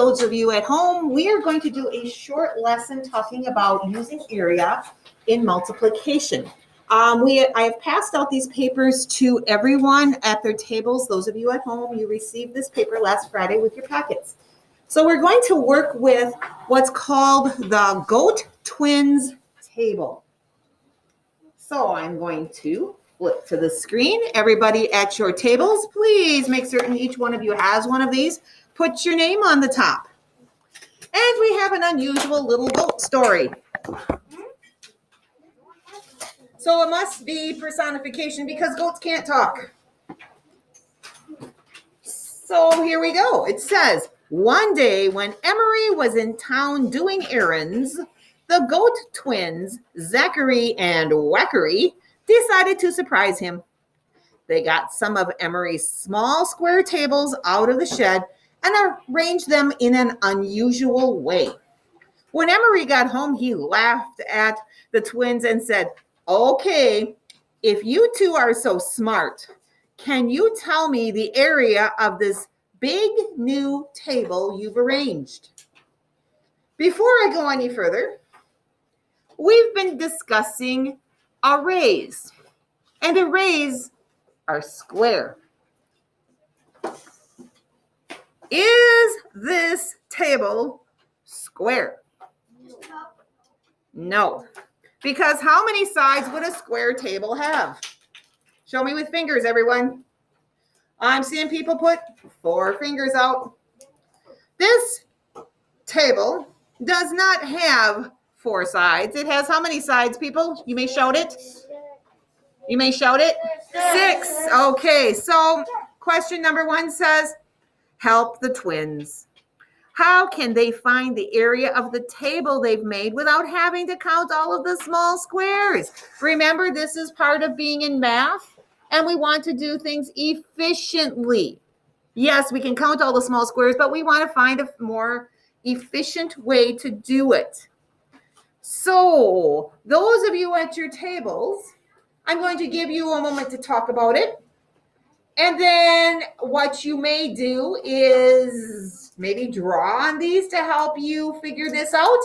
those of you at home, we are going to do a short lesson talking about using area in multiplication. I have passed out these papers to everyone at their tables. Those of you at home, you received this paper last Friday with your packets. So we're going to work with what's called the Goat Twins table. So I'm going to flip to the screen. Everybody at your tables, please make certain each one of you has one of these. Put your name on the top. And we have an unusual little goat story. So it must be personification because goats can't talk. So here we go. It says, one day when Emery was in town doing errands, the goat twins, Zachary and Wackery, decided to surprise him. They got some of Emery's small square tables out of the shed and arranged them in an unusual way. When Emery got home, he laughed at the twins and said, "Okay, if you two are so smart, can you tell me the area of this big new table you've arranged?" Before I go any further, we've been discussing arrays, and arrays are square. Is this table square? No. Because how many sides would a square table have? Show me with fingers, everyone. I'm seeing people put 4 fingers out. This table does not have 4 sides. It has how many sides, people? You may shout it. You may shout it. 6. Okay, so question number 1 says, help the twins. How can they find the area of the table they've made without having to count all of the small squares? Remember, this is part of being in math, and we want to do things efficiently. Yes, we can count all the small squares, but we want to find a more efficient way to do it. So, those of you at your tables, I'm going to give you a moment to talk about it. And then what you may do is maybe draw on these to help you figure this out.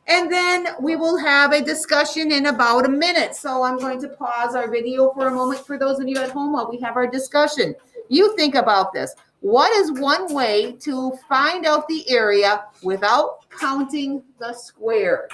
And then we will have a discussion in about a minute. So I'm going to pause our video for a moment for those of you at home while we have our discussion. You think about this. What is one way to find out the area without counting the squares?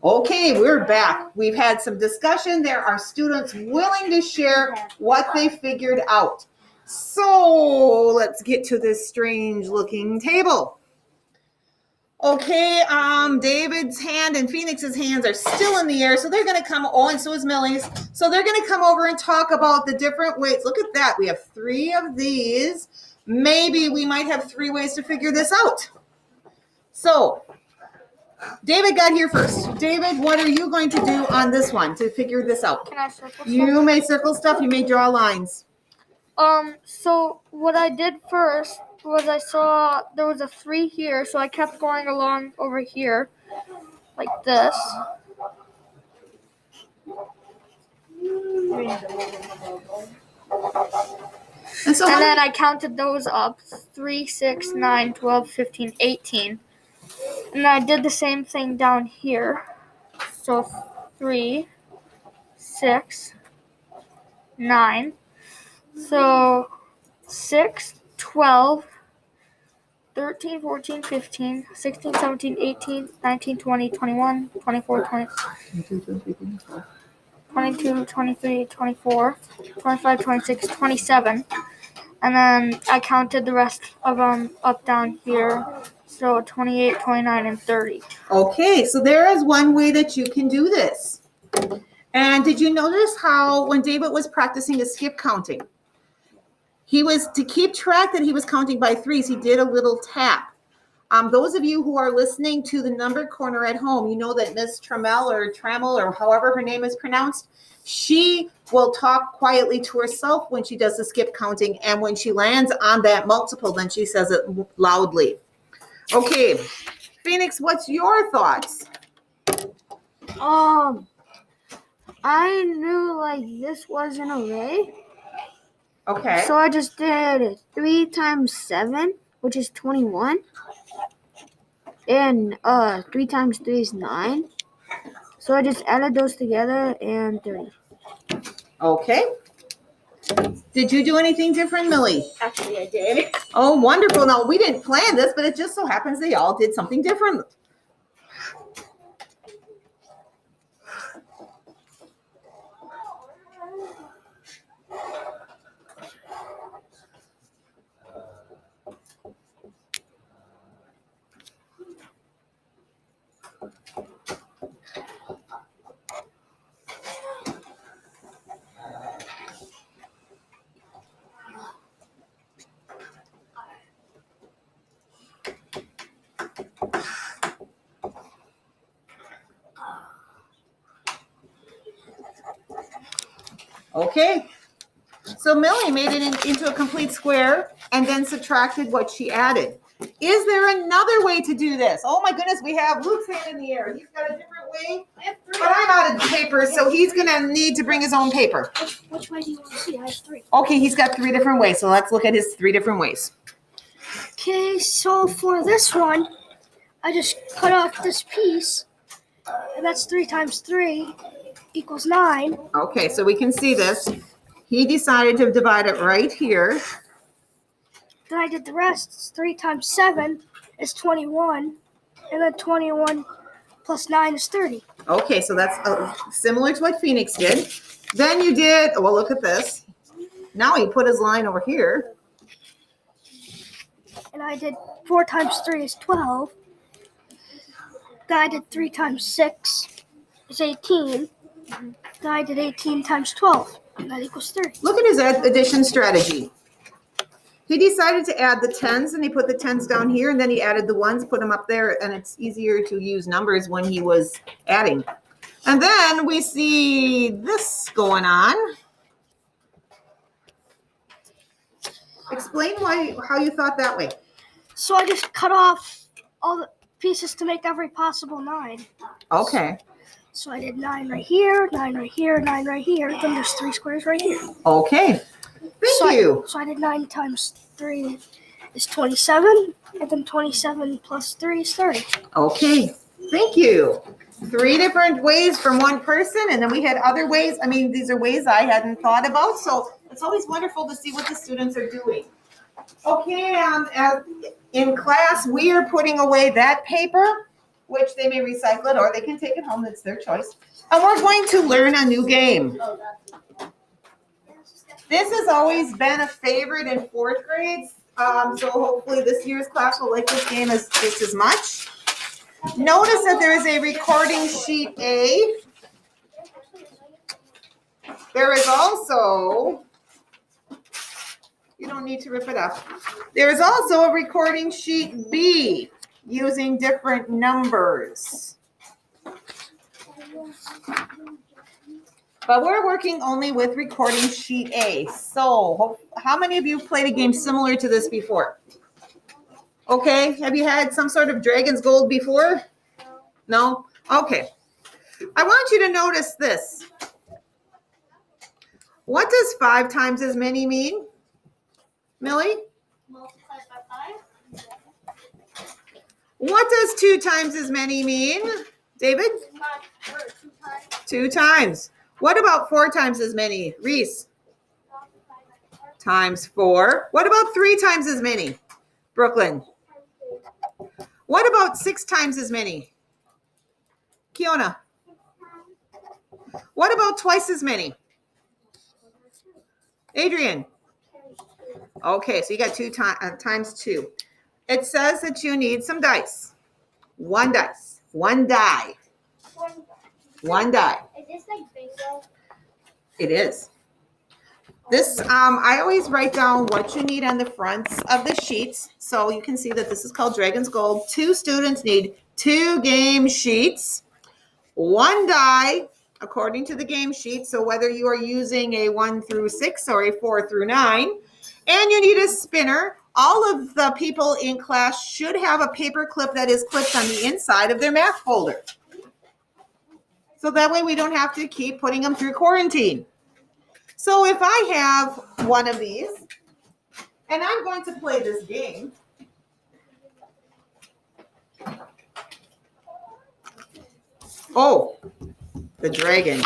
Okay, we're back. We've had some discussion. There are students willing to share what they figured out. So let's get to this strange looking table. Okay, David's hand and Phoenix's hands are still in the air, so they're going to come, and so is Millie's. So they're going to come over and talk about the different ways. Look at that. We have 3 of these. Maybe we might have 3 ways to figure this out. So David got here first. David, what are you going to do on this one to figure this out? Can I circle stuff? You may circle stuff. You may draw lines. So what I did first was I saw there was a 3 here, so I kept going along over here like this. And then I counted those up, 3, 6, 9, 12, 15, 18. And I did the same thing down here. So 3, 6, 9. So 6, 12, 13, 14, 15, 16, 17, 18, 19, 20, 21, 24, 22, 23, 24, 25, 26, 27. And then I counted the rest of them up down here. So 28, 29, and 30. Okay, so there is one way that you can do this. And did you notice how when David was practicing his skip counting, he was, to keep track that he was counting by 3s, he did a little tap. Those of you who are listening to the number corner at home, you know that Miss Trammell or however her name is pronounced, she will talk quietly to herself when she does the skip counting. And when she lands on that multiple, then she says it loudly. Okay, Phoenix, what's your thoughts? I knew like this was an array. Okay. So I just did 3 times 7, which is 21. And 3 times 3 is 9. So I just added those together and 30. Okay. Did you do anything different, Millie? Actually, I did. Oh, wonderful. Now, we didn't plan this, but it just so happens they all did something different. Okay. So Millie made it into a complete square and then subtracted what she added. Is there another way to do this? Oh my goodness, we have Luke's hand in the air. He's got a different way, but I'm out of paper, so he's gonna need to bring his own paper. Which way do you want to see? I have 3. Okay, he's got 3 different ways, so let's look at his 3 different ways. Okay, so for this one, I just cut off this piece, and that's 3 times 3 equals 9. Okay, so we can see this. He decided to divide it right here. Then I did the rest. It's 3 times 7 is 21, and then 21 plus 9 is 30. Okay, so that's similar to what Phoenix did. Then you did, well, look at this. Now he put his line over here. And I did 4 times 3 is 12. Then I did 3 times 6 is 18. Then I did 18 times 12, and that equals 30. Look at his addition strategy. He decided to add the 10s, and he put the 10s down here, and then he added the 1s, put them up there, and it's easier to use numbers when he was adding. And then we see this going on. Explain how you thought that way. So I just cut off all the pieces to make every possible 9. Okay. So I did 9 right here, 9 right here, 9 right here. Then there's 3 squares right here. Okay. Thank you. So I did 9 times 3 is 27, and then 27 plus 3 is 30. Okay. Thank you. 3 different ways from one person, and then we had other ways. I mean, these are ways I hadn't thought about, so it's always wonderful to see what the students are doing. Okay, in class, we are putting away that paper, which they may recycle it or they can take it home. That's their choice. And we're going to learn a new game. This has always been a favorite in 4th grade, so hopefully this year's class will like this game just as much. Notice that there is a recording sheet A. There is also, you don't need to rip it up. There is also a recording sheet B using different numbers. But we're working only with recording sheet A. So how many of you played a game similar to this before? Okay, have you had some sort of Dragon's Gold before? No? Okay. I want you to notice this. What does 5 times as many mean? Millie? Multiplied by 5. What does 2 times as many mean? David? 2 times. What about 4 times as many? Reese? Times 4. What about 3 times as many? Brooklyn? What about 6 times as many? Kiona? What about twice as many? Adrian? Okay, so you got 2 times 2. It says that you need some dice. 1 dice. 1 die. 1 die. Is this like bingo? It is. This, I always write down what you need on the fronts of the sheets. So you can see that this is called Dragon's Gold. 2 students need 2 game sheets. 1 die, according to the game sheet. So whether you are using a 1 through 6 or a 4 through 9. And you need a spinner. All of the people in class should have a paper clip that is clipped on the inside of their math folder. So that way we don't have to keep putting them through quarantine. So if I have one of these, and I'm going to play this game, oh, the dragon.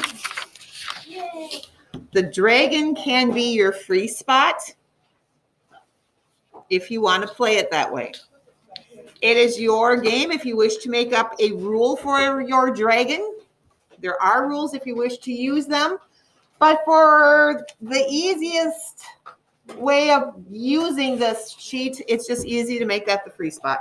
The dragon can be your free spot if you want to play it that way. It is your game if you wish to make up a rule for your dragon. There are rules if you wish to use them, but for the easiest way of using this sheet, it's just easy to make that the free spot.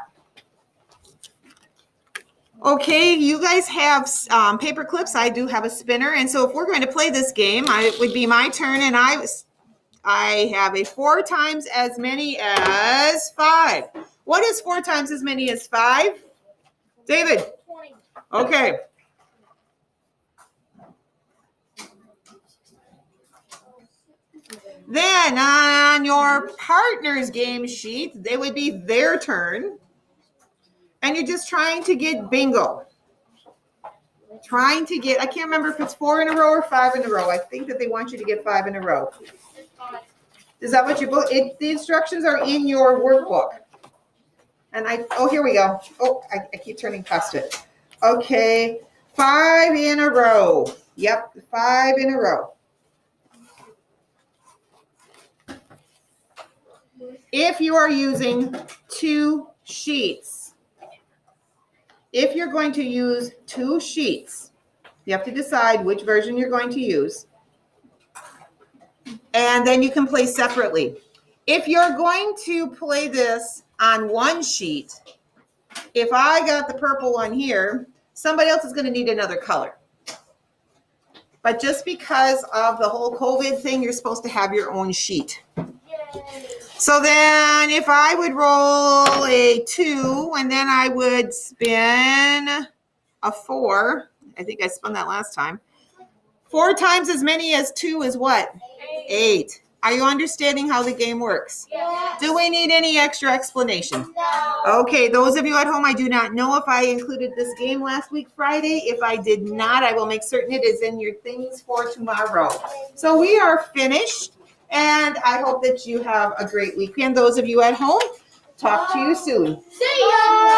Okay, you guys have paper clips. I do have a spinner, and so if we're going to play this game, it would be my turn, and I have a 4 times as many as 5. What is 4 times as many as 5? David? 20. Okay. Then on your partner's game sheet, it would be their turn. And you're just trying to get bingo. Trying to get, I can't remember if it's 4 in a row or 5 in a row. I think that they want you to get 5 in a row. Is that what your book? The instructions are in your workbook. And here we go. Oh, I keep turning past it. Okay, 5 in a row. Yep, 5 in a row. If you are using 2 sheets, if you're going to use 2 sheets, you have to decide which version you're going to use. And then you can play separately. If you're going to play this on 1 sheet, if I got the purple one here, somebody else is going to need another color. But just because of the whole COVID thing, you're supposed to have your own sheet. So then if I would roll a 2 and then I would spin a 4, I think I spun that last time. 4 times as many as 2 is what? 8. Are you understanding how the game works? Yes. Do we need any extra explanation? No. Okay, those of you at home, I do not know if I included this game last week Friday. If I did not, I will make certain it is in your things for tomorrow. So we are finished, and I hope that you have a great weekend. Those of you at home, talk to you soon. See ya!